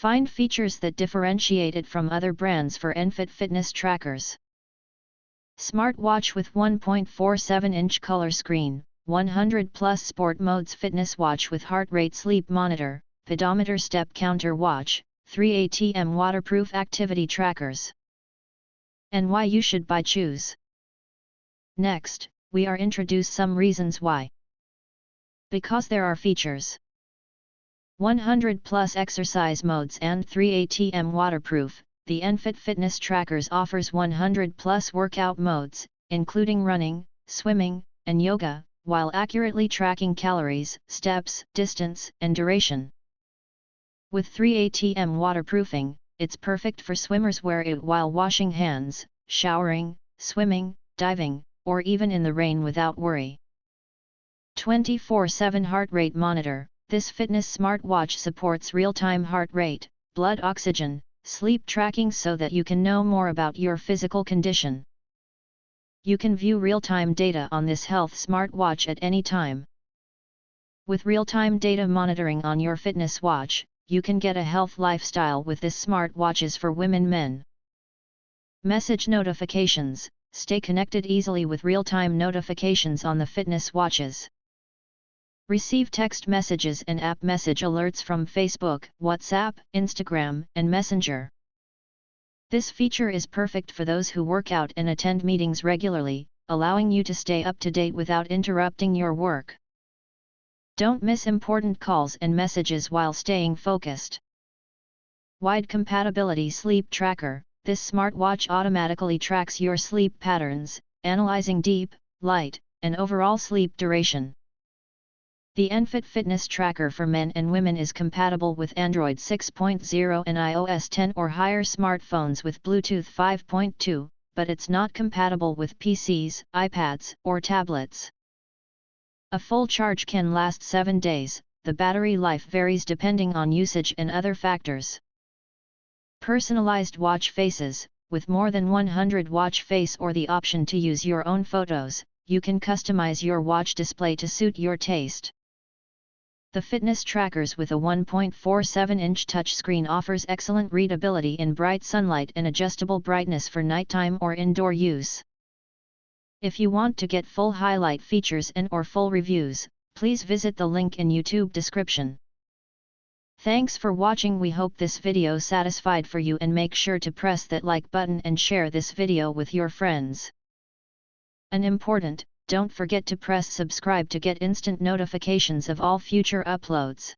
Find features that differentiate it from other brands for Enfit Fitness Trackers. Smartwatch with 1.47-inch color screen, 100+ sport modes. Fitness watch with heart rate. Sleep monitor, Pedometer Step Counter Watch, 3 ATM waterproof. Activity trackers. And why you should buy choose. Next, we are introduce some reasons why. Because there are features. 100+ exercise modes and 3 ATM waterproof. The Enfit Fitness Trackers offers 100+ workout modes, including running, swimming, and yoga, while accurately tracking calories, steps, distance, and duration. With 3 ATM waterproofing, it's perfect for swimmers. Wear it while washing hands, showering, swimming, diving, or even in the rain without worry. 24/7 heart rate monitor. This fitness smartwatch supports real-time heart rate, blood oxygen, sleep tracking so that you can know more about your physical condition. You can view real-time data on this health smartwatch at any time. With real-time data monitoring on your fitness watch, you can get a health lifestyle with this smartwatches for women men. Message notifications. Stay connected easily with real-time notifications on the fitness watches. Receive text messages and app message alerts from Facebook, WhatsApp, Instagram, and Messenger. This feature is perfect for those who work out and attend meetings regularly, allowing you to stay up to date without interrupting your work. Don't miss important calls and messages while staying focused. Wide compatibility. Sleep tracker. This smartwatch automatically tracks your sleep patterns, analyzing deep, light, and overall sleep duration. The Enfit Fitness Tracker for men and women is compatible with Android 6.0 and iOS 10 or higher smartphones with Bluetooth 5.2, but it's not compatible with PCs, iPads, or tablets. A full charge can last 7 days. The battery life varies depending on usage and other factors. Personalized watch faces. With more than 100 watch face or the option to use your own photos, you can customize your watch display to suit your taste. The fitness trackers with a 1.47-inch touchscreen offers excellent readability in bright sunlight and adjustable brightness for nighttime or indoor use. If you want to get full highlight features and/or full reviews, please visit the link in YouTube description. Thanks for watching. We hope this video satisfied for you, and make sure to press that like button and share this video with your friends. And important, don't forget to press subscribe to get instant notifications of all future uploads.